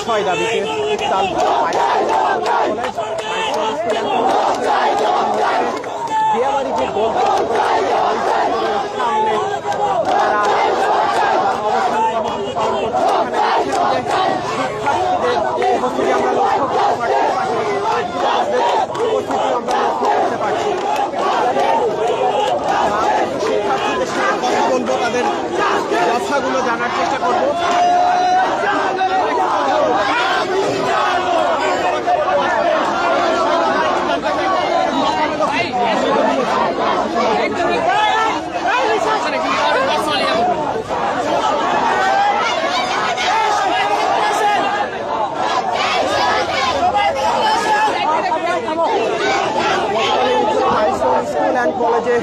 ছয় দাবিতে দিয়াবাড়ি যে গোল সামনে তারা অবস্থান কর্মসূচি পালন করছে। শিক্ষার্থীদের উপস্থিতি আমরা লক্ষ্য করতে পারছি, উপস্থিতি আমরা লক্ষ্য করতে পারছি। শিক্ষার্থীদের সাথে কথা বলবো, তাদের কথাগুলো জানার চেষ্টা করবো। স্কুল অ্যান্ড কলেজে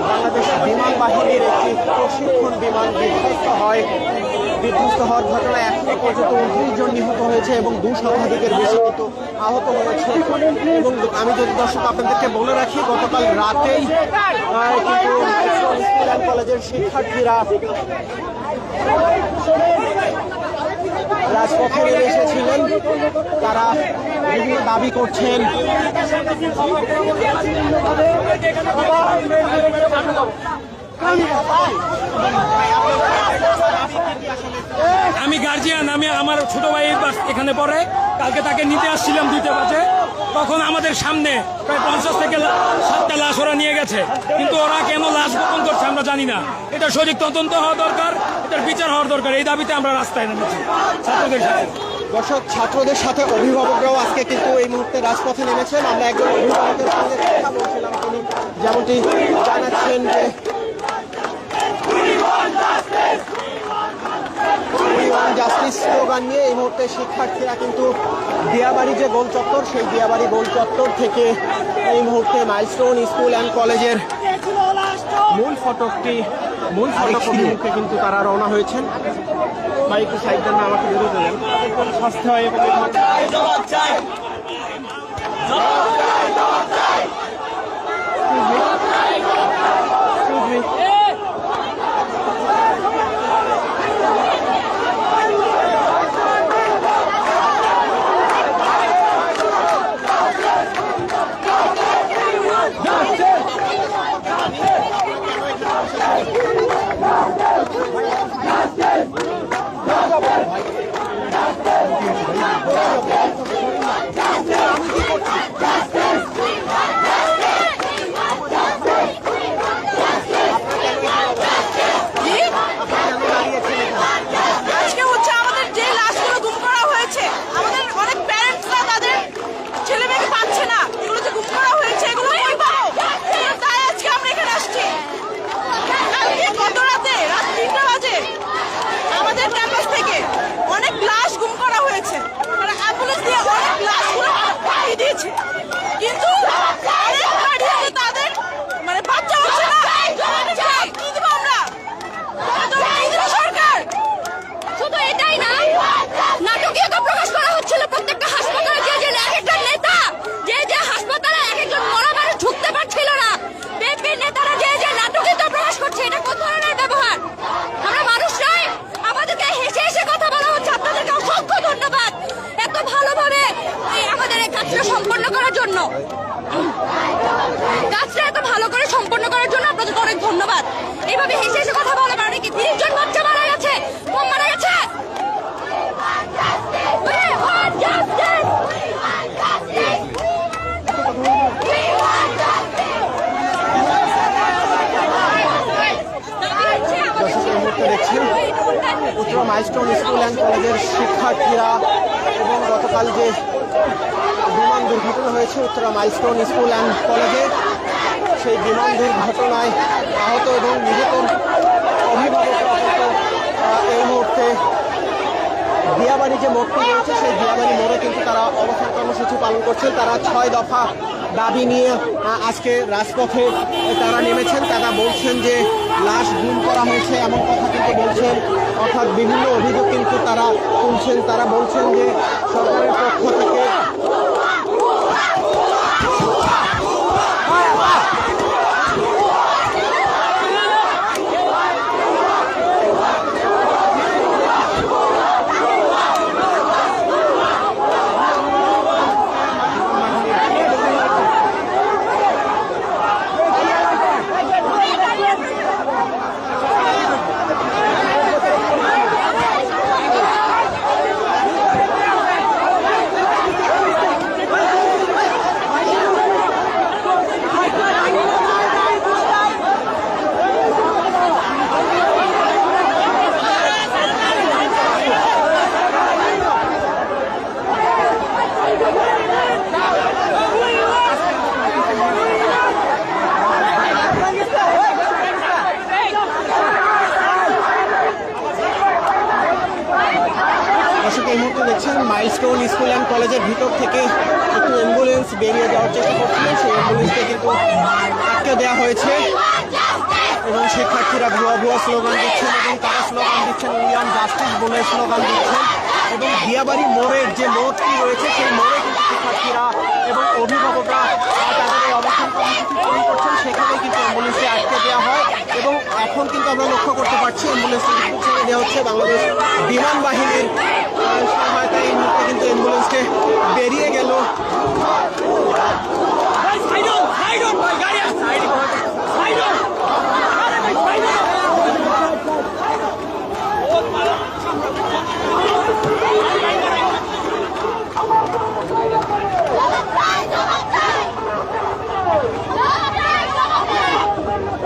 বাংলাদেশের বিমান বাহিনীর একটি প্রশিক্ষণ বিমান বিধ্বস্ত হওয়ার ঘটনায় এখনো পর্যন্ত 29 জন নিহত হয়েছে এবং 2 শতাধিকের বেশি কিন্তু আহত হয়েছে। এবং আমি যদি দর্শক আপনাদেরকে বলে রাখি, গতকাল রাতেই কিন্তু স্কুল অ্যান্ড কলেজের শিক্ষার্থীরা রাজপথে নেমে এসেছিলেন। তারা বিভিন্ন দাবি করছেন। আমি গার্জিয়ান, আমি আমার ছোট ভাই এখানে পড়ে, কালকে তাকে নিতে আসছিলাম 2টা বাজে। তখন আমাদের সামনে প্রায় 50 থেকে 60টা লাশ ওরা নিয়ে গেছে, কিন্তু ওরা কেন লাশ গোপন করছে আমরা জানি না। এটা সঠিক তদন্ত হওয়া দরকার, এটার বিচার হওয়ার দরকার। এই দাবিতে আমরা রাস্তায় নেমেছি ছাত্রদের সাথে। দর্শক, ছাত্রদের সাথে অভিভাবকরাও আজকে কিন্তু এই মুহূর্তে রাজপথে নেমেছেন। আমরা একজন অভিভাবকের সঙ্গে কথা বলছিলাম, তিনি যেমনটি জানাচ্ছেন যে জাস্টিস স্লোগান নিয়ে এই মুহূর্তে শিক্ষার্থীরা কিন্তু দিয়াবাড়ি যে গোল চত্বর, সেই দিয়াবাড়ি গোল চত্বর থেকে এই মুহূর্তে মাইলস্টোন স্কুল অ্যান্ড কলেজের মূল ফটকটি মুখে কিন্তু তারা রওনা হয়েছেন। বা একটু সাইড দেন, আমাকে বেরোতে দেন। স্বাস্থ্য এবং উত্তরা মাইলস্টোন স্কুল অ্যান্ড কলেজের শিক্ষার্থীরা এবং গতকাল যে বিমান দুর্ঘটনা হয়েছে উত্তরা মাইলস্টোন স্কুল অ্যান্ড কলেজে, সেই বিমান দুর্ঘটনায় আহত এবং নিহত অভিভাবকরা কিন্তু এই মুহূর্তে দিয়াবাড়ি যে মোড়টি রয়েছে সেই দিয়াবাড়ি মোড়ে কিন্তু তারা অবস্থান কর্মসূচি পালন করছেন। তারা 6 দফা দাবি নিয়ে আজকে রাজপথে তারা নেমেছেন। তারা বলছেন যে লাশ গুম করা হয়েছে এমন কথা কিন্তু বলছেন, অর্থাৎ বিভিন্ন অভিযোগ কিন্তু তারা তুলছেন। তারা বলছেন যে সরকারের পক্ষ থেকে এই মুহূর্তে দেখছেন মাইলস্টোন স্কুল অ্যান্ড কলেজের ভিতর থেকে একটু অ্যাম্বুলেন্স বেরিয়ে যাওয়ার চেষ্টা করছিলেন, সেই অ্যাম্বুলেন্সকে কিন্তু আটকে দেওয়া হয়েছে এবং শিক্ষার্থীরা ভুয়া ভুয়া স্লোগান দিচ্ছেন এবং তারা স্লোগান দিচ্ছেন ইন্ডিয়ান জাস্টিস বলে স্লোগান দিচ্ছেন। এবং দিয়াবাড়ি মোড়ের যে মোড়টি রয়েছে সেই মোড়ে কিন্তু শিক্ষার্থীরা এবং অভিভাবকরা তাদের এই অবস্থান কর্মসূচি পালন করছেন, সেখানেই কিন্তু অ্যাম্বুলেন্সে আটকে দেওয়া হয়। এবং এখন কিন্তু আমরা লক্ষ্য করতে পারছি অ্যাম্বুলেন্সটি ছেড়ে দেওয়া হচ্ছে বাংলাদেশ বিমান বাহিনীর সহায়তায়। এই মুহূর্তে কিন্তু অ্যাম্বুলেন্সকে বেরিয়ে গেল।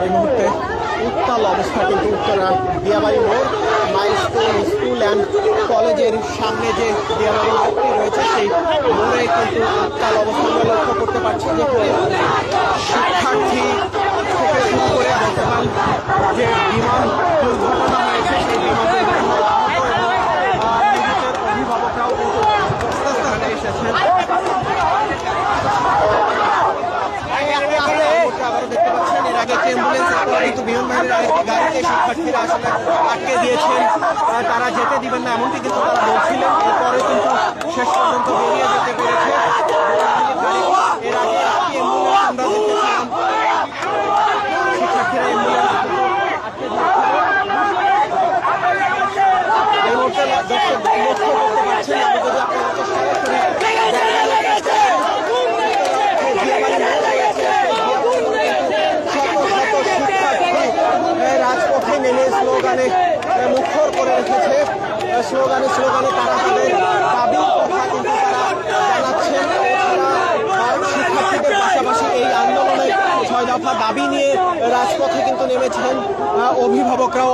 এই মুহূর্তে উত্তাল অবস্থা কিন্তু উত্তরা দিয়াবাড়ি মোড় মাইলস্টোন স্কুল অ্যান্ড কলেজের সামনে যে দিয়াবাড়ি মোড়টি রয়েছে সেই মোড়ে কিন্তু উত্তাল অবস্থা আমরা লক্ষ্য করতে পারছি, যে শিক্ষার্থী থেকে শুরু করে বর্তমান যে বিমান দুর্ঘটনা হয়েছে সেই বিমান অভিভাবকরাও কিন্তু এসেছেন। আবারও দেখতে পাচ্ছেন এর আগে একটি অ্যাম্বুলেন্স কিন্তু বিমান বাহিনীর আরেকটি গাড়িতে শিক্ষার্থীরা আসলে আটকে দিয়েছেন, তারা যেতে দিবেন না এমনটি কিন্তু তারা বলছিলেন। এরপরে কিন্তু শেষ পর্যন্ত বেরিয়ে যেতে পেরেছে। এর আগে একটি অ্যাম্বুলেন্স আমরা দেখেছিলাম, শিক্ষার্থীরা অ্যাম্বুলেন্স আটকে দিয়েছিল। এই মুহূর্তে দর্শক লক্ষ্য করতে পারছেন, আমি যদি আপনাদেরকে সরাসরি রাজপথে নেমে স্লোগানে মুখর করে রেখেছে। স্লোগানে তারা তাদের দাবির কথা কিন্তু তারা জানাচ্ছেন। শিক্ষার্থীদের পাশাপাশি এই আন্দোলনে 6 দফা দাবি নিয়ে রাজপথে কিন্তু নেমেছেন অভিভাবকরাও।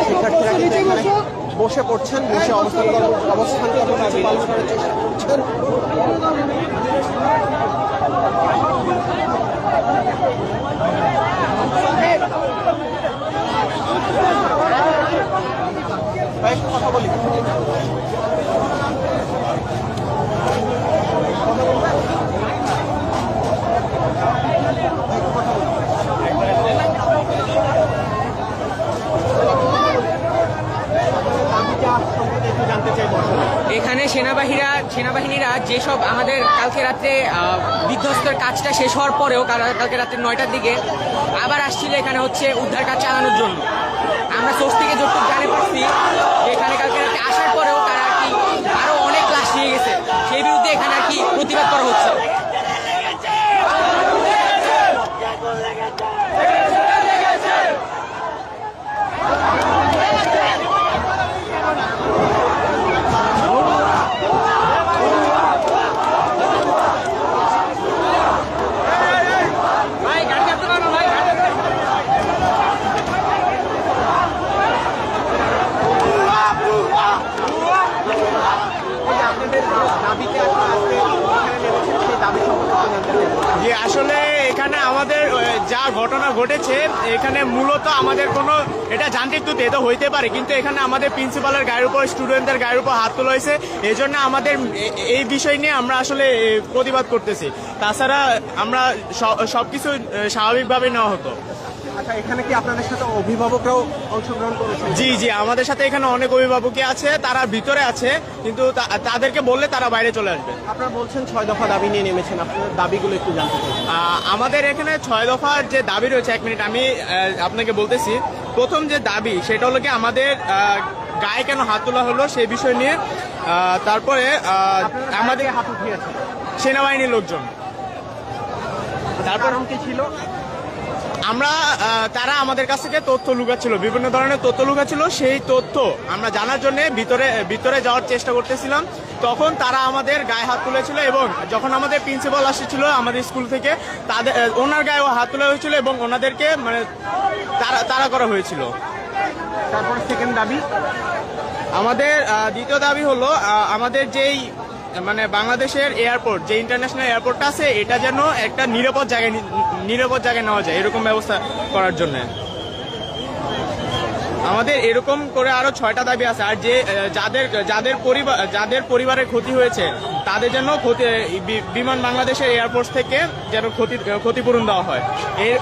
শিক্ষার্থীরা কিন্তু এখানে বসে পড়ছেন, বসে অবস্থান কর্মসূচি পালন করার চেষ্টা করছেন। কথা বলি এখানে সেনাবাহিনীরা যেসব আমাদের কালকে রাত্রে বিধ্বস্তের কাজটা শেষ হওয়ার পরেও কালকে রাত্রে 9টার দিকে আবার আসছিল এখানে হচ্ছে উদ্ধার কাজ চালানোর জন্য। আমরা সোর্স থেকে যতটুকু জানতে পারছি যে এখানে কালকে রাত্রে আসার পরেও তারা আর কি আরো অনেক লাশ নিয়ে গেছে, সেই বিরুদ্ধে এখানে আর কি প্রতিবাদ করা হচ্ছে। আসলে এখানে আমাদের যা ঘটনা ঘটেছে এখানে মূলত আমাদের কোনো এটা যান্ত্রিক ত্রুটি এটা হইতে পারে, কিন্তু এখানে আমাদের প্রিন্সিপালের গায়ের উপর স্টুডেন্টদের গায়ের উপর হাত তোলা হয়েছে। এই জন্য আমাদের এই বিষয় নিয়ে আমরা আসলে প্রতিবাদ করতেছি। তাছাড়া আমরা সবকিছু স্বাভাবিকভাবে নেওয়া হতো। আচ্ছা, এখানে কি আপনাদের সাথে অভিভাবকরাও অংশগ্রহণ করেছে? জি জি, আমাদের সাথে এখানে অনেক অভিভাবকই আছে, তারা ভিতরে আছে, কিন্তু তাদেরকে বললে তারা বাইরে চলে আসবে। আপনারা বলছেন 6 দফা দাবি নিয়ে নেমেছেন, আপনাদের দাবিগুলো একটু জানতে চাই। আমাদের এখানে 6 দফার যে দাবি রয়েছে, 1 মিনিট আমি আপনাকে বলতেছি। প্রথম যে দাবি সেটা হলো কি আমাদের গায়ে কেন হাত তোলা হলো সেই বিষয় নিয়ে। তারপরে আমাদের হাত উঠিয়েছে সেনাবাহিনীর লোকজন। তারপর কি ছিল? আমরা তারা আমাদের কাছ থেকে তথ্য লুকাচ্ছিল, বিভিন্ন ধরনের তথ্য লুকাচ্ছিল। সেই তথ্য আমরা জানার জন্য ভিতরে যাওয়ার চেষ্টা করতেছিলাম। তখন তারা আমাদের গায়ে হাত তুলেছিল এবং যখন আমাদের প্রিন্সিপাল আসছিল আমাদের স্কুল থেকে, ওনার গায়েও হাত তোলা হয়েছিল এবং ওনাদেরকে মানে তাড়া করা হয়েছিল। তারপর সেকেন্ড দাবি, আমাদের দ্বিতীয় দাবি হলো আমাদের যেই মানে বাংলাদেশের এয়ারপোর্ট, যে ইন্টারন্যাশনাল এয়ারপোর্টটা আছে, এটা যেন একটা নিরাপদ জায়গায় নেওয়া যায়, এরকম ব্যবস্থা করার জন্য। আমাদের এরকম করে আরো 6টা দাবি আছে। আর যে যাদের পরিবারের ক্ষতি হয়েছে তাদের জন্য বিমান বাংলাদেশের এয়ারপোর্ট থেকে যেন ক্ষতিপূরণ দেওয়া হয়।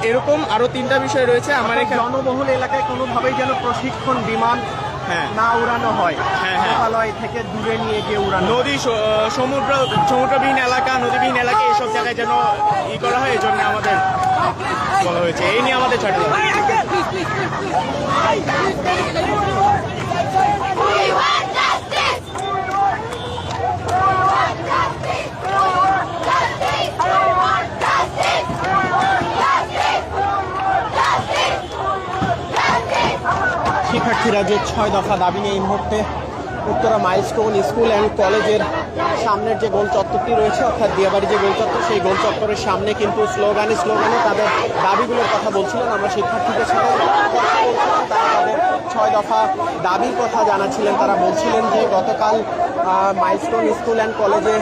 এরকম আরো 3টা বিষয় রয়েছে। আমার এখানে জনবহুল এলাকায় কোনোভাবেই যেন প্রশিক্ষণ বিমান না উড়ানো হয়, লোকালয় থেকে দূরে নিয়ে গিয়ে উড়ানো। নদী, সমুদ্রবিহীন এলাকা, নদীবিহীন এলাকা এসব জায়গায় যেন করা হয়, এই জন্য আমাদের বলা হয়েছে। এই নিয়ে আমাদের 6টা শিক্ষার্থীরা যে 6 দফা দাবি নিয়ে এই মুহূর্তে উত্তরা মাইলস্টোন স্কুল অ্যান্ড কলেজের সামনের যে গোল চত্বরটি রয়েছে, অর্থাৎ দিয়াবাড়ি যে গোল চত্বর, সেই গোল চত্বরের সামনে কিন্তু স্লোগানে তাদের দাবিগুলোর কথা বলছিলেন। আমরা শিক্ষার্থীদের সাথে কথা বলছিলাম, তারা তাদের 6 দফা দাবির কথা জানাচ্ছিলেন। তারা বলছিলেন যে গতকাল মাইলস্টোন স্কুল অ্যান্ড কলেজে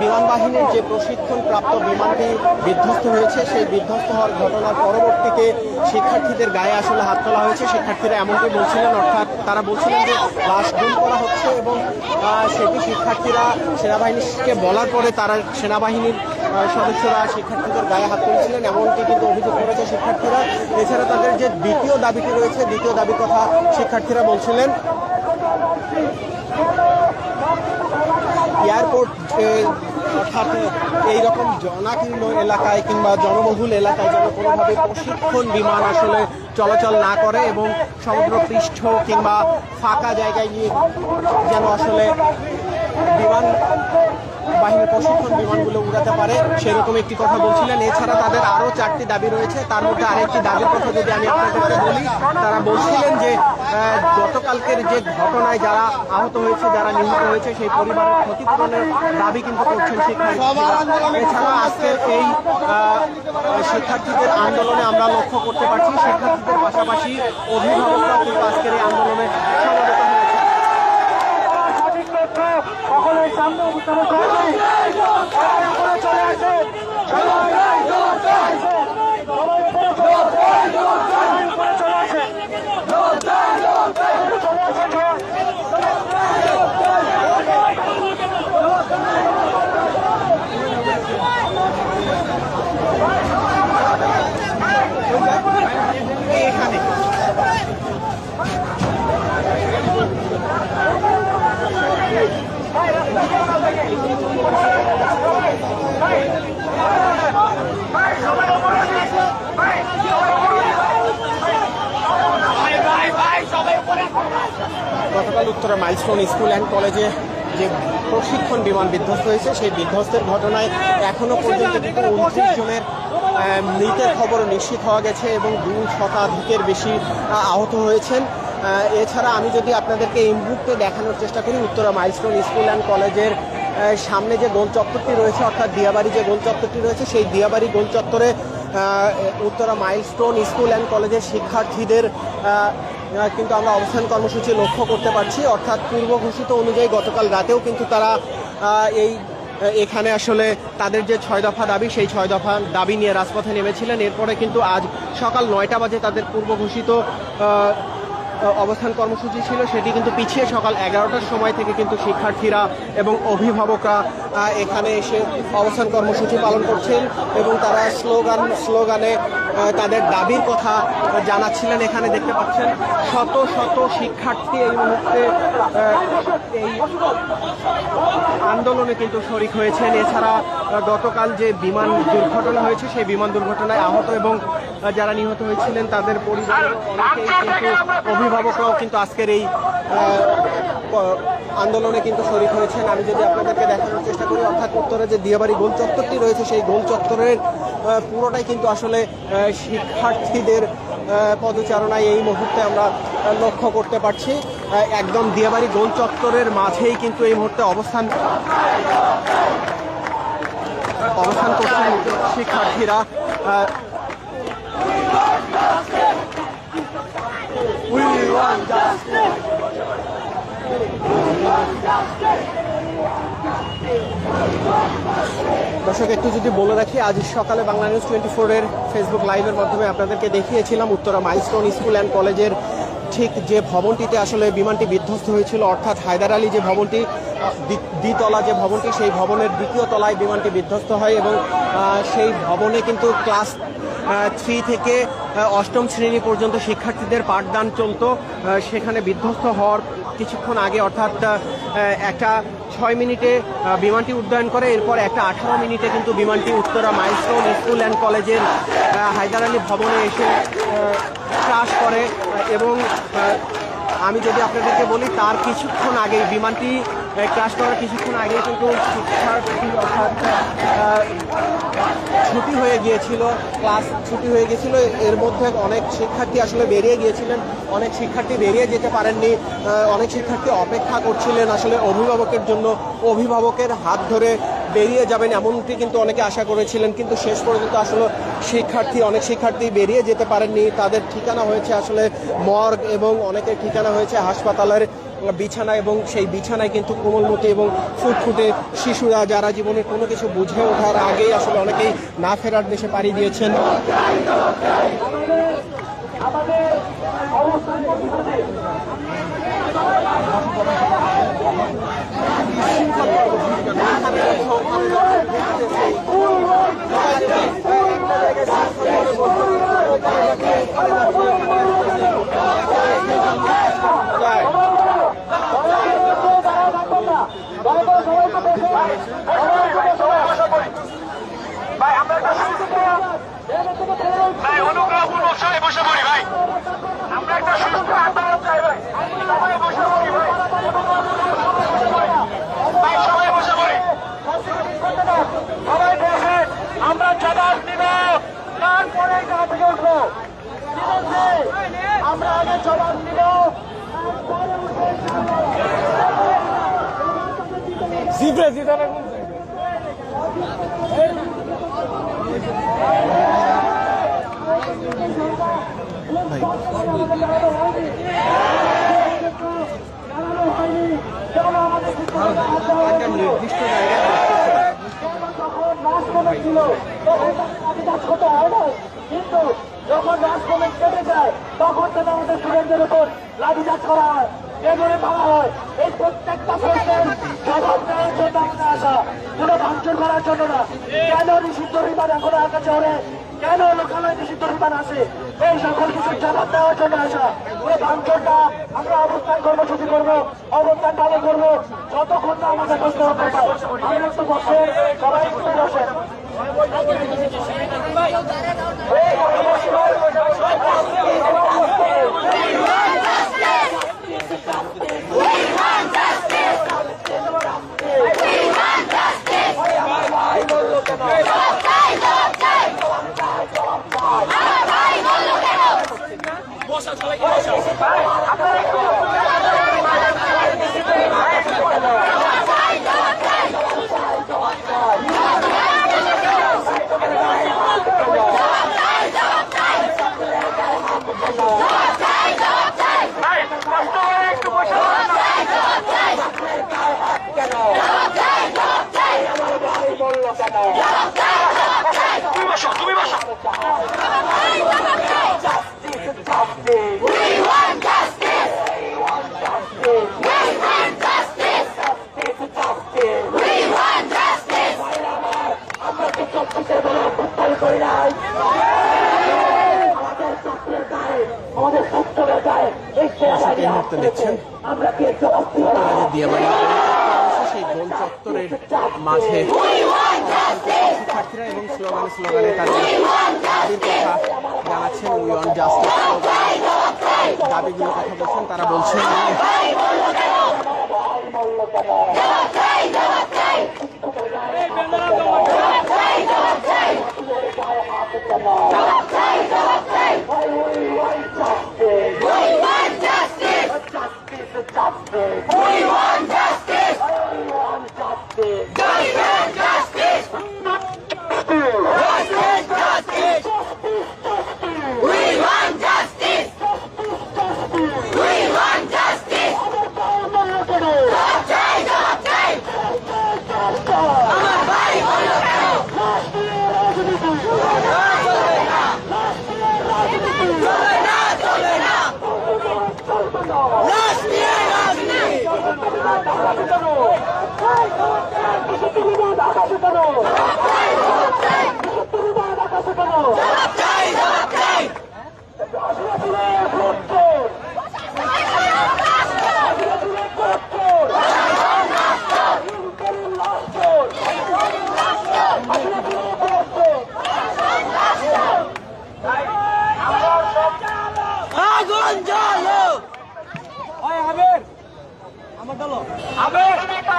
বিমান বাহিনীর যে প্রশিক্ষণপ্রাপ্ত বিমানটি বিধ্বস্ত হয়েছে, সেই বিধ্বস্ত হওয়ার ঘটনার পরবর্তীতে শিক্ষার্থীদের গায়ে আসলে হাত তোলা হয়েছে। শিক্ষার্থীরা এমনটি বলছিলেন, অর্থাৎ তারা বলছিলেন যে লাশ গুম করা হচ্ছে এবং সেটি শিক্ষার্থীরা সেনাবাহিনীকে বলার পরে তারা সেনাবাহিনীর সদস্যরা শিক্ষার্থীদের গায়ে হাত তুলেছিলেন, এমনটি কিন্তু অভিযোগ করেছে শিক্ষার্থীরা। এছাড়া তাদের যে দ্বিতীয় দাবিটি রয়েছে, দ্বিতীয় দাবির কথা শিক্ষার্থীরা বলছিলেন, এয়ারপোর্ট অর্থাৎ এইরকম জনাকীর্ণ এলাকায় কিংবা জনবহুল এলাকায় যেন কোনোভাবে প্রশিক্ষণ বিমান আসলে চলাচল না করে এবং সমুদ্রপৃষ্ঠ কিংবা ফাঁকা জায়গায় গিয়ে যেন আসলে বিমান বাহিনীর প্রশিক্ষণ বিমানগুলো উড়াতে পারে, সেরকম একটি কথা বলছিলেন। এছাড়া তাদের আরও 4টি দাবি রয়েছে। তার মধ্যে আরেকটি দাবির কথা যদি আমি আপনাদেরকে বলি, তারা বলছিলেন যে গতকালকের যে ঘটনায় যারা আহত হয়েছে, যারা নিহত হয়েছে, সেই পরিবারের ক্ষতিপূরণের দাবি কিন্তু করছেন শিক্ষার্থীরা। এছাড়া আজকের এই শিক্ষার্থীদের আন্দোলনে আমরা লক্ষ্য করতে পারছি শিক্ষার্থীদের পাশাপাশি অভিভাবকরাও কিন্তু আজকের এই আন্দোলনে সমবেত হয়েছে। সকলের সামনে চলে আসে গতকাল উত্তরা মাইলস্টোন স্কুল অ্যান্ড কলেজে যে প্রশিক্ষণ বিমান বিধ্বস্ত হয়েছে, সেই বিধ্বস্তের ঘটনায় এখনো পর্যন্ত কিন্তু 29 জনের মৃতের খবর নিশ্চিত হওয়া গেছে এবং 2 শতাধিকের বেশি আহত হয়েছেন। এছাড়া আমি যদি আপনাদেরকে এই মুহূর্তে দেখানোর চেষ্টা করি, উত্তরা মাইলস্টোন স্কুল অ্যান্ড কলেজের সামনে যে গোল চত্বরটি রয়েছে, অর্থাৎ দিয়াবাড়ি যে গোল চত্বরটি রয়েছে, সেই দিয়াবাড়ি গোল চত্বরে উত্তরা মাইলস্টোন স্কুল অ্যান্ড কলেজের শিক্ষার্থীদের কিন্তু আমরা অবস্থান কর্মসূচি লক্ষ্য করতে পারছি। অর্থাৎ পূর্ব ঘোষিত অনুযায়ী গতকাল রাতেও কিন্তু তারা এই এখানে আসলে তাদের যে 6 দফা দাবি সেই 6 দফা দাবি নিয়ে রাজপথে নেমেছিলেন। এরপরে কিন্তু আজ সকাল 9টা বাজে তাদের পূর্ব ঘোষিত অবস্থান কর্মসূচি ছিল, সেটি কিন্তু পিছিয়ে সকাল 11টার সময় থেকে কিন্তু শিক্ষার্থীরা এবং অভিভাবকরা এখানে এসে অবস্থান কর্মসূচি পালন করছেন এবং তারা স্লোগানে তাদের দাবির কথা জানাচ্ছিলেন। এখানে দেখতে পাচ্ছেন শত শত শিক্ষার্থী এই মুহূর্তে এই আন্দোলনে কিন্তু শরিক হয়েছেন। এছাড়া গতকাল যে বিমান দুর্ঘটনা হয়েছে সেই বিমান দুর্ঘটনায় আহত এবং যারা নিহত হয়েছিলেন তাদের পরিবারের অনেকেই কিন্তু অভিভাবকরাও কিন্তু আজকের এই আন্দোলনে কিন্তু শরিক হয়েছেন। আমি যদি আপনাদেরকে দেখানোর চেষ্টা করি, অর্থাৎ উত্তরে যে দিয়াবাড়ি গোল চত্বরটি রয়েছে সেই গোল চত্বরের পুরোটাই কিন্তু আসলে শিক্ষার্থীদের পদচারণায় এই মুহূর্তে আমরা লক্ষ্য করতে পারছি। একদম দিয়াবাড়ি গোল চত্বরের মাঝেই কিন্তু এই মুহূর্তে অবস্থান করছেন শিক্ষার্থীরা। দর্শক, একটু যদি বলে রাখি, আজ সকালে বাংলা নিউজ 24-এর ফেসবুক লাইভের মাধ্যমে আপনাদেরকে দেখিয়েছিলাম উত্তরা মাইলস্টোন স্কুল অ্যান্ড কলেজের ঠিক যে ভবনটিতে আসলে বিমানটি বিধ্বস্ত হয়েছিল, অর্থাৎ হায়দার আলী যে ভবনটি, দ্বিতলা যে ভবনটি, সেই ভবনের দ্বিতীয় তলায় বিমানটি বিধ্বস্ত হয় এবং সেই ভবনে কিন্তু ক্লাস 3 থেকে 8ম শ্রেণী পর্যন্ত শিক্ষার্থীদের পাঠদান চলতো। সেখানে বিধ্বস্ত হওয়ার কিছুক্ষণ আগে, অর্থাৎ একটা 6 মিনিটে বিমানটি উড্ডয়ন করে, এরপর একটা 18 মিনিটে কিন্তু বিমানটি উত্তরা মাইলস্টোন স্কুল অ্যান্ড কলেজের হায়দার আলী ভবনে এসে ক্রাশ করে এবং আমি যদি আপনাদেরকে বলি তার কিছুক্ষণ আগেই, বিমানটি ক্রাশ করার কিছুক্ষণ আগেই কিন্তু শিক্ষার্থী অর্থাৎ ছুটি হয়ে গিয়েছিল, ক্লাস ছুটি হয়ে গিয়েছিল। এর মধ্যে অনেক শিক্ষার্থী আসলে বেরিয়ে গিয়েছিলেন, অনেক শিক্ষার্থী বেরিয়ে যেতে পারেননি, অনেক শিক্ষার্থী অপেক্ষা করছিলেন আসলে অভিভাবকের জন্য, অভিভাবকের হাত ধরে বেরিয়ে যাবেন এমনটি কিন্তু অনেকে আশা করেছিলেন, কিন্তু শেষ পর্যন্ত আসলে অনেক শিক্ষার্থী বেরিয়ে যেতে পারেননি। তাদের ঠিকানা হয়েছে আসলে মর্গ এবং অনেকের ঠিকানা হয়েছে হাসপাতালের বিছানা এবং সেই বিছানায় কিন্তু কোমলমতি এবং ফুটফুটে শিশুরা যারা জীবনে কোনো কিছু বুঝে ওঠার আগেই আসলে অনেকেই না ফেরার দেশে পাড়ি দিয়েছেন। ভাই অনুগ্রহপূর্বক সবাই বসে পড়ি ভাই, আমরা একটা সুস্থ আন্দোলন চাই ভাই, সবাই বসে পড়ি ভাই, ভাই সবাই বসে পড়ি, সবাই বসে আমরা জবাব দিব, তারপরে গা থেকে উঠবো, ঠিক আছে? আমরা আগে জবাব দিব, জিতে জিতানো নির্দিষ্ট জায়গায় ছিল তখন কাজ করতে হয় না, কিন্তু যখন রাজভবন কেটে যায় তখন তো আমাদের স্টুডেন্টদের উপর লাঠিচার্জ করা হয়, এগুলো ভাবা হয়। এই প্রত্যেকটা প্রশ্নের জবাব দেওয়ার জন্য আমাদের আসা, কোনো ভাঙচুর করার জন্য না। কেন নিষিদ্ধ বিমান এখনো আকাশে চড়ে, কেন লোকালয় নিষিদ্ধ বিমান আসে, এই সকল কিছুর জবাব দেওয়ার জন্য আসা। কোনো ভাঙচুরটা আমরা অবস্থান কর্মসূচি করবো, অবস্থান পালন করবো যতক্ষণ না আমাদের প্রশ্ন হতে পারে। আমরা একটু বসে সবাই একটু বসেন। আমাদের সত্যের গায়ে এই এই মুহূর্তে দেখছেন আমরা কি দিয়াবাড়ি সেই গোল চত্বরের মাঝে শিক্ষার্থীরা এবং স্লোগানে তাদের দাবির কথা জানাচ্ছেন। উই ওয়ান্ট জাস্টিস দাবিগুলোর কথা বলছেন। তারা বলছেন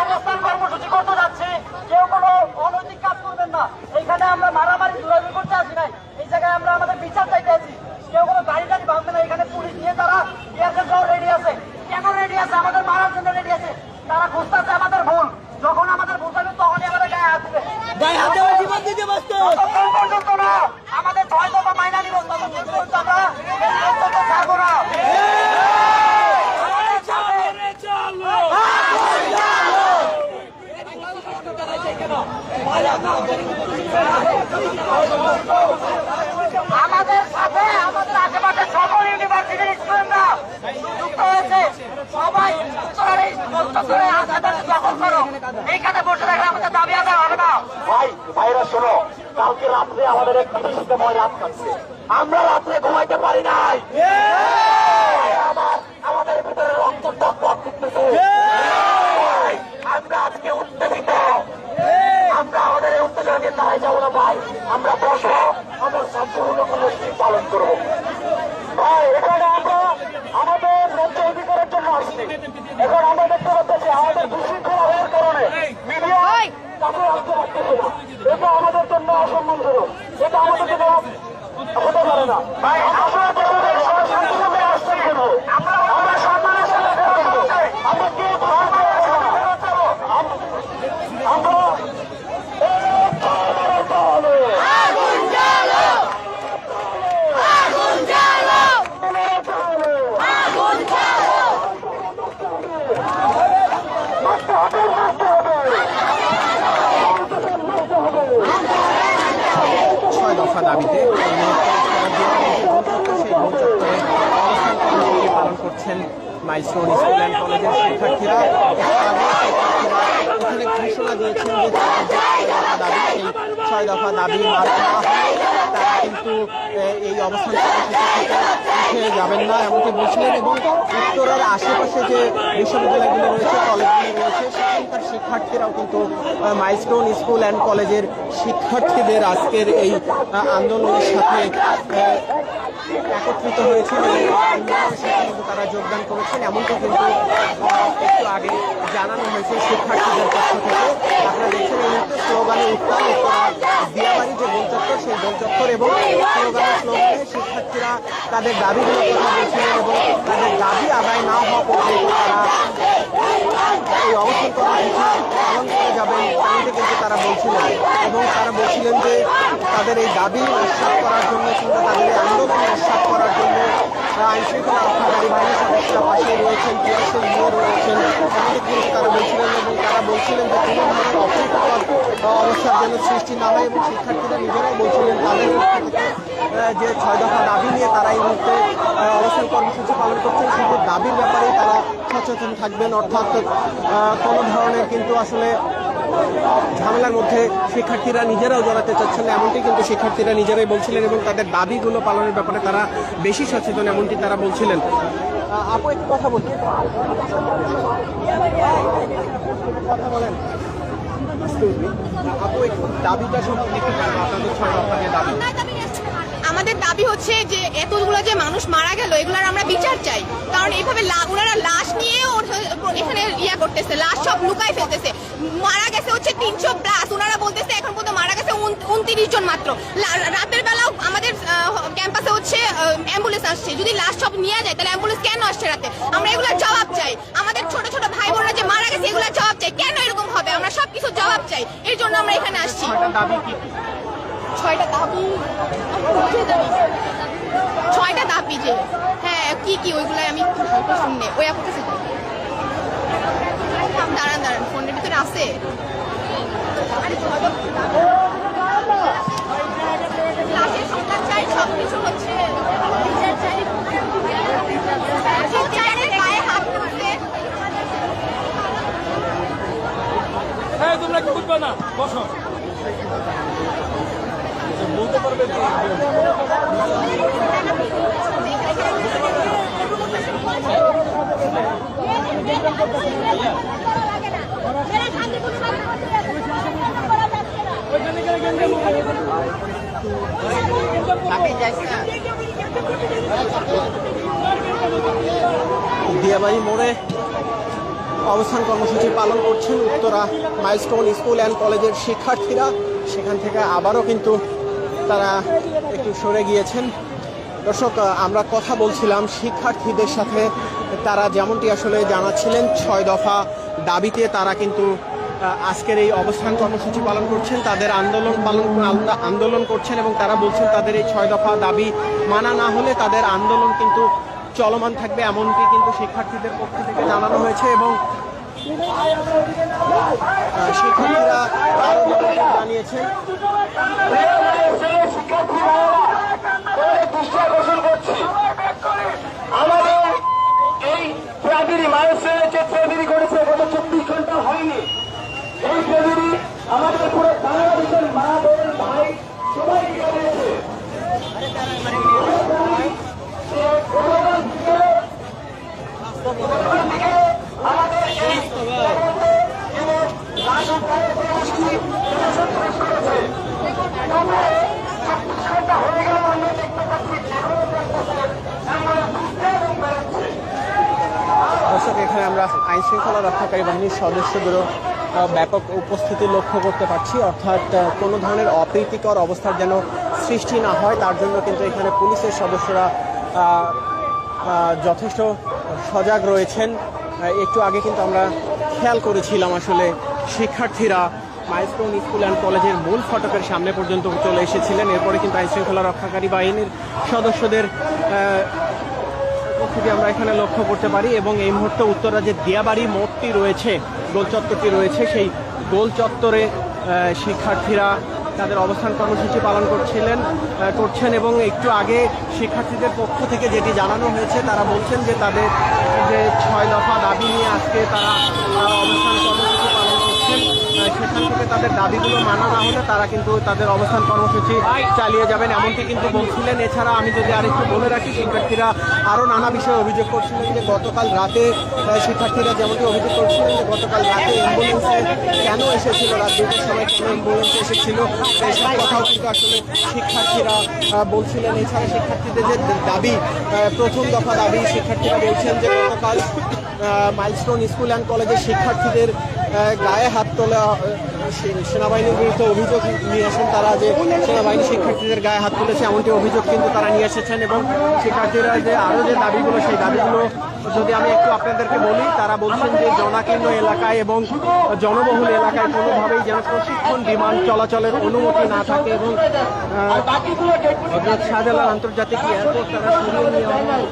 অবস্থান কর্মসূচি করতে যাচ্ছি। কেউ কোনো অনৈতিক কাজ করবেন না। এইখানে আমরা মারামারি দৌড়াদৌড়ি করতে আসি নাই। এই জায়গায় আমরা আমাদের বিচার চাইতে আছি। কেউ কোনো গাড়ি টাড়ি ভাঙবে না। এখানে পুলিশ নিয়ে তারা রেডি আছে। কেন রেডি আছে? আমাদের মারার জন্য রেডি আছে। তারা খুঁজতেছে আমাদের ভুল। যখন আমাদের ভুল থাকবে তখনই আমাদের গায়ে হাত দিবে। জীবন দিতে ব্যস্ত পর্যন্ত না আমাদের 6 দফা মাইনা নিব ততক্ষণ পর্যন্ত আমরা ছাড়বো না। আমাদের সাথে আমাদের আশেপাশে সকল ইউনিভার্সিটির স্টুডেন্টরা যুক্ত হয়েছে। সবাই এইখানে বসে থাকলে আমাদের দাবি আদায় হবে না। ভাইরা শোনো, কালকে রাত্রে আমাদের এক বিদেশিতময় রাত কাটছে। আমরা রাত্রে ঘুমাইতে পারি নাই। আমাদের ভিতরে রক্ত করতেছে। আমরা আজকে উত্তেজিত। আমরা আমাদের এই উত্তেজনাকে দাঁড়ায় যাবো না ভাই। আমরা বসবো, আমরা সম্পূর্ণ কর্মসূচি পালন করবো। ভাই এখানে আমরা আমাদের ন্যায্য অধিকারের জন্য আসছি। এখন আমরা দেখতে পাচ্ছি আমাদের বিশৃঙ্খলা হওয়ার কারণে মিডিয়া কাছে আসতে পারতেছে না। এটা আমাদের জন্য অসম্মানজনক। এটা আমাদের জন্য হতে পারে না। ভাই আমরা শান্তিভাবে আসছি কেন? আমরা সম্মানের সাথে আমরা কি আমরা ছয় দফা দাবিতে সেই গোল চত্বরে অবস্থান কর্মসূচি পালন করছেন মাইলস্টোন স্কুল অ্যান্ড কলেজের শিক্ষার্থীরা। এখানে ঘোষণা দিয়েছেন যে দাবি সেই 6 দফা দাবি মানা হয়। তারা কিন্তু এই অবস্থান কর্মসূচি থেকে উঠে যাবেন না এমনকি বলছিলেন। এবং উত্তরের আশেপাশে যে বিশ্ববিদ্যালয়গুলো রয়েছে, কলেজগুলো রয়েছে, সেখানকার শিক্ষার্থীরাও কিন্তু মাইলস্টোন স্কুল অ্যান্ড কলেজের শিক্ষার্থীদের আজকের এই আন্দোলনের সাথে একত্রিত হয়েছেন এবং আন্দোলনের সাথে কিন্তু তারা যোগদান করেছেন। এমনকি কিন্তু একটু আগে জানানো হয়েছে শিক্ষার্থীদের পক্ষ থেকে। আপনারা দেখছেন এই মুহূর্তে স্লোগানে উত্তাল দিয়াবাড়ি যে গোল চত্বর, সেই গোল চত্বর এবং স্লোগানে শিক্ষার্থীরা তাদের দাবিগুলোর কথা বলছিলেন এবং তাদের দাবি আদায় না হওয়া পর্যন্ত তারা এই অবস্থান কর্মসূচি পালন করে যাবেন এমনটি কিন্তু তারা বলছিলেন। এবং তারা বলছিলেন যে তাদের এই দাবি উৎসাহ করার জন্য কিংবা তাদের এই আন্দোলন উৎসাহ করার জন্য আইনশৃঙ্খলা রক্ষাকারী বাহিনীর সদস্যরা পাশে রয়েছেন, তিয়াসের নিয়ে রয়েছেন, এমনটি কিন্তু তারা বলছিলেন এবং তারা বলছিলেন যে কোনো ধরনের অপ্রীতিকর অবস্থার যেন সৃষ্টি না হয় এবং শিক্ষার্থীরা নিজেরাই বলছিলেন তাদের পক্ষ থেকে যে 6 দফা দাবি নিয়ে তারা এই মুহূর্তে অবস্থান কর্মসূচি পালন করছেন, শুধু দাবির ব্যাপারেই তারা সচেতন থাকবেন, অর্থাৎ কোনো ধরনের কিন্তু আসলে ঝামেলার মধ্যে শিক্ষার্থীরা নিজেরাও জড়াতে চাচ্ছেন না, এমনটি কিন্তু শিক্ষার্থীরা নিজেরাই বলছিলেন এবং তাদের দাবিগুলো পালনের ব্যাপারে তারা বেশি সচেতন, এমনটি তারা বলছিলেন। আপু একটু কথা বলুন, কথা বলেন। আপু একটু দাবিটা সম্পর্কে কি বলবো, আপনাদের 6 দফা যে দাবি? আমাদের দাবি হচ্ছে যে এতগুলো যে মানুষ মারা গেল এগুলোর আমরা বিচার চাই, কারণ এইভাবে ওনারা লাশ নিয়ে এখানে করতেছে, লাশ সব লুকাই ফেলতেছে। মারা গেছে হচ্ছে 300+, ওনারা বলতেছে এখন পর্যন্ত মারা গেছে 29 জন মাত্র। রাতের বেলাও আমাদের ক্যাম্পাসে হচ্ছে অ্যাম্বুলেন্স আসছে, যদি লাশ সব নিয়ে যায় তাহলে অ্যাম্বুলেন্স কেন আসছে রাতে? আমরা এগুলোর জবাব চাই। আমাদের ছোট ছোট ভাই বোনরা যে মারা গেছে এগুলোর জবাব চাই, কেন এরকম হবে? আমরা সবকিছু জবাব চাই, এর জন্য আমরা এখানে আসছি। 6টা দাবি, 6টা দাবি যে হ্যাঁ কি কি ওইগুলো আমি একটু ভালো শুনে ওই আপনাকে দাঁড়ান ফোনের ভিতরে আছে। লাশের সংখ্যা চাই, সবকিছু হচ্ছে গায়ে হাত তুলছে। তোমরা কি বুঝবে না? বসো। বলতে পারবে দিয়াবাড়ি মোড়ে অবস্থান কর্মসূচি পালন করছেন উত্তরা মাইলস্টোন স্কুল অ্যান্ড কলেজের শিক্ষার্থীরা। সেখান থেকে আবারও কিন্তু তারা একটু সরে গিয়েছেন। দর্শক, আমরা কথা বলছিলাম শিক্ষার্থীদের সাথে, তারা যেমনটি আসলে জানাচ্ছিলেন 6 দফা দাবিতে তারা কিন্তু আজকের এই অবস্থান কর্মসূচি পালন করছেন, তাদের আন্দোলন করছেন এবং তারা বলছেন তাদের এই 6 দফা দাবি মানা না হলে তাদের আন্দোলন কিন্তু চলমান থাকবে, এমনটি কিন্তু শিক্ষার্থীদের পক্ষ থেকে জানানো হয়েছে এবং শিক্ষার্থীরা আরো জানিয়েছেন। আমাদের এই ট্রাজেডি মানুষের যে ট্রাজেডি করেছে গত 24 ঘন্টা হয়নি, এই ট্রাজেডি আমাদের পুরো বাংলাদেশের মা বোন ভাই সবাইকে কাটিয়েছে। আমাদের এই হয়ে গেল, আমরা দেখতে পাচ্ছি দর্শক, এখানে আমরা আইন শৃঙ্খলা রক্ষাকারী বাহিনীর সদস্যদেরও ব্যাপক উপস্থিতি লক্ষ্য করতে পারছি, অর্থাৎ কোনো ধরনের অপ্রীতিকর অবস্থার যেন সৃষ্টি না হয় তার জন্য কিন্তু এখানে পুলিশের সদস্যরা যথেষ্ট সজাগ রয়েছেন। একটু আগে কিন্তু আমরা খেয়াল করেছিলাম আসলে শিক্ষার্থীরা মাইলস্টোন স্কুল অ্যান্ড কলেজের মূল ফটকের সামনে পর্যন্ত চলে এসেছিলেন। এরপরে কিন্তু আইন শৃঙ্খলা রক্ষাকারী বাহিনীর সদস্যদের উপস্থিতি আমরা এখানে লক্ষ্য করতে পারি এবং এই মুহূর্তে উত্তরা যে দিয়াবাড়ি মোড়টি রয়েছে, গোল চত্বরটি রয়েছে, সেই গোল চত্বরে শিক্ষার্থীরা তাদের অবস্থান কর্মসূচি পালন করছেন এবং একটু আগে শিক্ষার্থীদের পক্ষ থেকে যেটি জানানো হয়েছে, তারা বলছেন যে তাদের যে 6 দফা দাবি নিয়ে আজকে তারা অবস্থান কর্মসূচি পালন করছেন, সেখান থেকে তাদের দাবিগুলো মানা না হলে তারা কিন্তু তাদের অবস্থান কর্মসূচি চালিয়ে যাবেন, এমনটি কিন্তু বলছিলেন। এছাড়া আমি যদি আরেকটু বলে রাখি, শিক্ষার্থীরা আরও নানা বিষয়ে অভিযোগ করছিলেন যে গতকাল রাতে শিক্ষার্থীরা যেমনটি অভিযোগ করছিলেন যে গতকাল রাতে অ্যাম্বুলেন্সে কেন এসেছিল, রাত 2টার সময় কেন অ্যাম্বুলেন্সে এসেছিল, এইসব কথাও কিন্তু আসলে শিক্ষার্থীরা বলছিলেন। এছাড়া শিক্ষার্থীদের যে দাবি, প্রথম দফা দাবি, শিক্ষার্থীরা বলছেন যে গতকাল মাইলস্টোন স্কুল অ্যান্ড কলেজের শিক্ষার্থীদের গায়ে হাত তোলা সেনাবাহিনীর বিরুদ্ধে অভিযোগ নিয়ে আসেন তারা, যে সেনাবাহিনী শিক্ষার্থীদের গায়ে হাত তুলেছে এমনটি অভিযোগ কিন্তু তারা নিয়ে এসেছেন। এবং শিক্ষার্থীরা যে আরও যে দাবিগুলো, সেই দাবিগুলো যদি আমি একটু আপনাদেরকে বলি, তারা বলছেন যে জনাকীর্ণ এলাকায় এবং জনবহুল এলাকায় কোনোভাবেই যেন প্রশিক্ষণ বিমান চলাচলের অনুমতি না থাকে এবং হযরত শাহজালাল আন্তর্জাতিক এয়ারপোর্ট তারা সরিয়ে নেওয়ার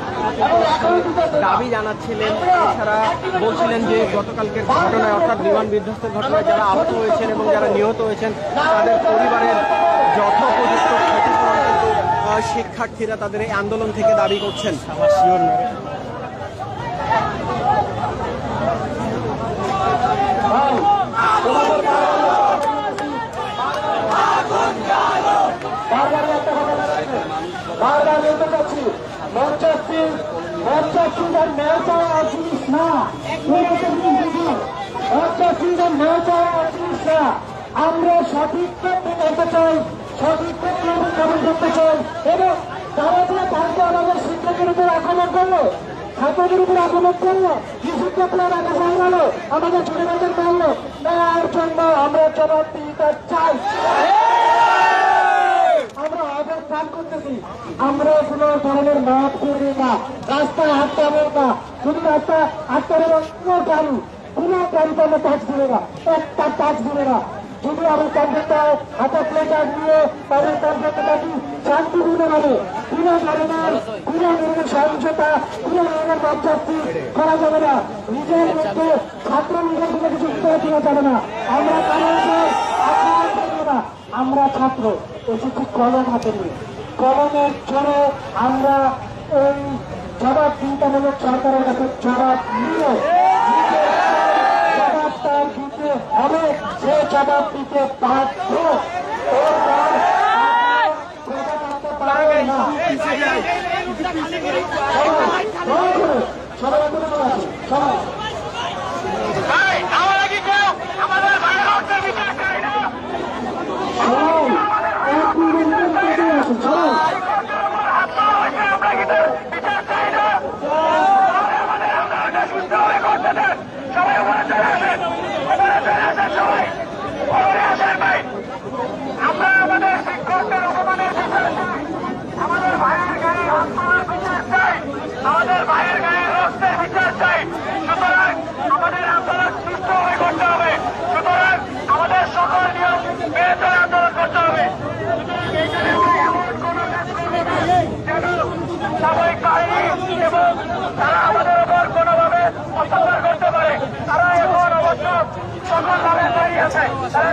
দাবি জানাচ্ছিলেন। এছাড়া বলছিলেন যে গতকালকের ঘটনায়, অর্থাৎ বিমান বিধ্বস্তের ঘটনায় যারা আহত হয়েছেন এবং যারা নিহত হয়েছেন তাদের পরিবারের যথোপযুক্ত ক্ষতিপূরণ কিন্তু শিক্ষার্থীরা তাদের এই আন্দোলন থেকে দাবি করছেন। বারবার বলতে চাচ্ছি, মঞ্চাসীদের ন্যায় চাওয়া জিনিস না, মঞ্চাসীদের ন্যায় চাওয়া জিনিস না। আমরা সঠিক পথে করতে চাই, সঠিক পথে অবলম্বন করতে চাই। এবং তারা যে কালকে আমাদের শিক্ষকের উপর আক্রমণ করলো, ছাত্রদের উপর আক্রমণ করলো, শিক্ষকরা রাখা হয়ে গেল, আমাদের ছোটদের করলো, তার জন্য আমরা জবাবদিহিতা চাই। আমরা অবস্থান করতেছি, আমরা কোনো ধরনের মাঠ করবি না, রাস্তায় হাঁটতে হবে না, শুধু রাস্তা হাঁটতে হবে না। কোনো গাড়িতে আমরা টাচ দিবে না, একটা টাচ দিবে না। যদি আমি কম্পিউটার হাতে প্লেটার নিয়ে তাদের কম্পিউটার থাকি শান্তিপূর্ণ হবে, কোনো ধরনের সহিংসতা, কোনো ধরনের মধ্যস্থি করা যাবে না। নিজের মধ্যে ছাত্র নিজের কোনো কিছু দেওয়া যাবে না। আমরা আমরা ছাত্র এসেছি কলম হাতে নিয়ে, কলমের জোরে আমরা এই জবাবদিহিতামূলক সরকারের কাছে জবাব নিয়ে জবাব তার দিতে হবে, সে জবাব দিতে বাধ্য। সবাই সবাই আমরা আমাদের শিক্ষকদের অপমানের বিচার চাই, আমাদের ভাইয়ের গায়ে হাত তোলার বিচার চাই, আমাদের ভাইয়ের গায়ে রক্তের বিচার চাই। সুতরাং আমাদের আন্দোলন সুষ্ঠুভাবে করতে হবে, সুতরাং আমাদের সকল নিয়ম মেনে চলে আন্দোলন করতে হবে। এমন কোন কাজ করবে না যেন সাময়িক বাহিনী এবং তারা আমাদের উপর কোনোভাবে অত্যাচার করতে পারে। তারা এখন অবশ্য সকলভাবে তৈরি আছে, তারা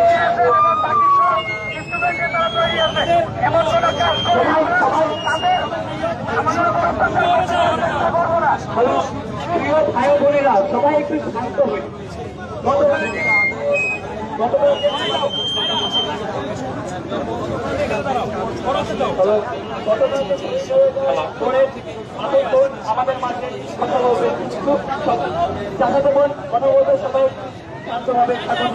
এবং বাকি সব স্টুডেন্টকে তারা তৈরি আছে। এমন কোন কাজ করবে তাদের আমাদের উপর অত্যাচার করবো না। প্রিয় ভাই বোনেরা, সবাই একটু শান্ত হই। আমাদের মাঝে কথা বলবে, খুব চাচাতো বোন কথা বলবে, সবাই শান্তভাবে থাকুন।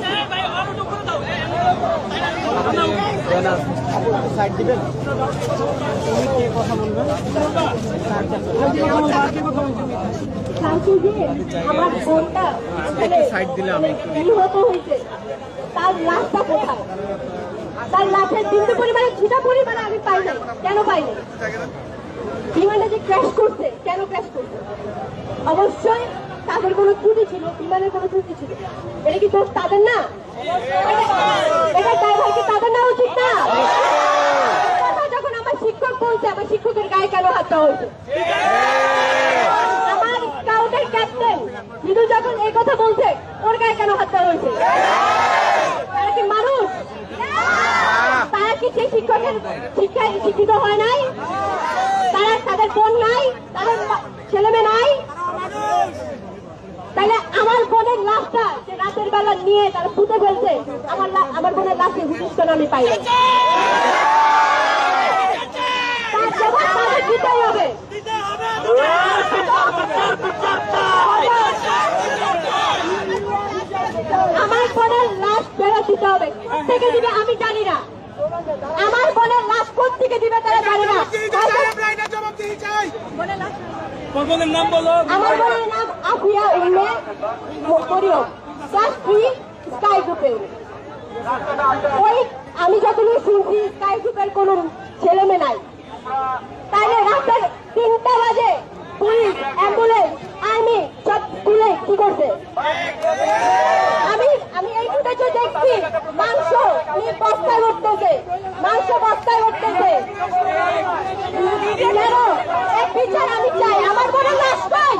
সাইড দিবেন, তুমি কে কথা বলবেন? আমার বোনটা সাইড দিলে আমি নিহত হয়েছে, তার লাশটা কোথায়? তার লাশের বিন্দু পরিমাণে ছিটা পরিমাণে আমি পাই নাই। কেন পাই নাই? বিমানটা যে ক্র্যাশ করছে, কেন ক্র্যাশ করছে? অবশ্যই তাদের কোনো ত্রুটি ছিল, বিমানের কোনো ত্রুটি ছিল। এটা কি দোষ তাদের না? এটা ড্রাইভার কি তাদের না উচিত না? যখন আমার শিক্ষক বলছে, আমার শিক্ষকের গায়ে কেন হাত দেওয়া হয়েছে? আমার স্কাউটের ক্যাপ্টেন মৃদু যখন এই কথা বলছে, ওর গায়ে কেন হাত দেওয়া হয়েছে? তারা কি মানুষ? তারা কি সেই শিক্ষকের শিক্ষায় শিক্ষিত হয় নাই? তারা তাদের বোন নাই, তাদের ছেলে মেয়ে নাই? তাহলে আমার বোনের লাশটা যে রাতের বেলা নিয়ে তারা পুঁতে ফেলছে, আমার বোনের লাশে হুদিস কেন আমি পাই? তার জবাব তাদের দিতেই হবে। আমার বোনের লাশ ফেরত দিতে হবে। থেকে দিবে আমি জানি না, আমার বোনের লাশ কোথা থেকে দিবে তারা জানে না। বোনের নাম বলো। আমার বোনের নাম আফিয়া উম্মে মরিয়ম, ক্লাস 3 স্কাই গ্রুপে। ওই আমি যতদূর শুনছি স্কাই গ্রুপের কোনো ছেলে মেয়ে নাই, তাইলে রাতের 3টা বাজে পুলিশ, অ্যাম্বুলেন্স, আর্মি সব স্কুলে কি করছে? আমি এই ফুটেজে দেখছি মাংস নিয়ে বস্তায় উঠতেছে, মাংস বস্তায় উঠতেছে। কেন? এক বিচার আমি চাই, আমার কোনো লাশ পাই।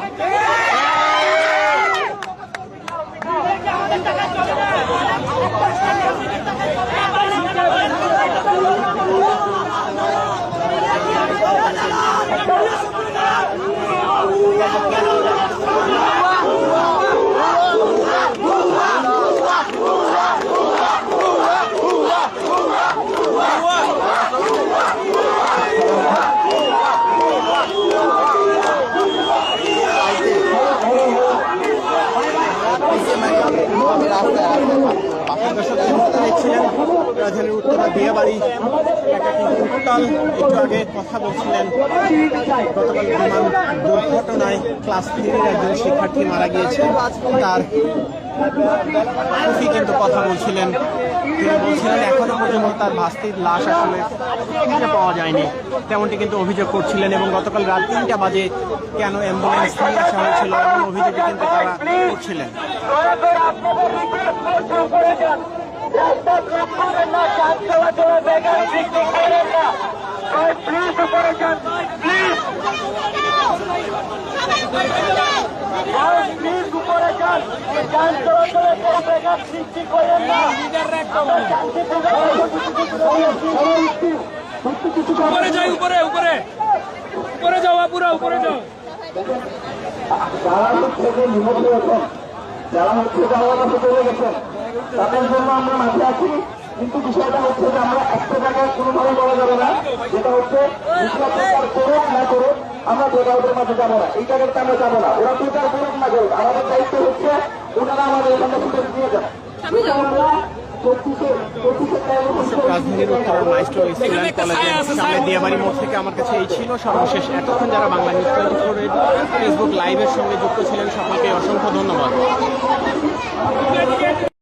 দেখছিলেন রাজধানীর উত্তরা দিয়াবাড়ি এলাকা কিন্তু উত্তাল। একটু আগে কথা বলছিলেন গতকাল বিমান দুর্ঘটনায় ক্লাস 3-এর একজন শিক্ষার্থী মারা গিয়েছে, তার ফুফি কিন্তু কথা বলছিলেন। তিনি বলছিলেন এখনো পর্যন্ত তার ভাস্তির লাশ আসলে খুঁজে পাওয়া যায়নি, তেমনটি কিন্তু অভিযোগ করছিলেন। এবং গতকাল রাত 3টা বাজে কেন অ্যাম্বুলেন্স নিয়ে আসা হয়েছিল এমন অভিযোগে কিন্তু তারা করছিলেন। রাস্তা ব্লক করেন না, যান চলাচলের ব্যাঘাত সৃষ্টি করেন না। প্লিজ উপরে যান, প্লিজ প্লিজ উপরে যান, যান চলাচলের কোনো ব্যাঘাত সৃষ্টি করেন না। উপরে যাই, উপরে উপরে উপরে যাও, পুরো উপরে যাও। যারা হচ্ছে যে নিহত হয়েছেন, যারা হচ্ছে যাওয়ার মতো চলে গেছেন, তাদের জন্য আমরা মাঠে আছি। কিন্তু বিষয়টা হচ্ছে যে আমরা একটা জায়গায় কোনোভাবে বলা যাবে না, যেটা হচ্ছে প্রচার করুক না করুক আমরা ওদের মাঝে যাবো না, এই জায়গাটা আমরা যাবো না। ওরা প্রচার করুক না করুক, আমাদের দায়িত্ব হচ্ছে ওনারা আমাদের এখানে ফুটে দিয়ে যান। রাজধানীর উত্তরের মাইস্ট্রো স্কুল অ্যান্ড কলেজের সামনে দিয়াবাড়ি মোড় থেকে আমার কাছে এই ছিল সর্বশেষ। এতক্ষণ যারা বাংলা নিউজ 24-এর ফেসবুক লাইভের সঙ্গে যুক্ত ছিলেন সকলকে অসংখ্য ধন্যবাদ।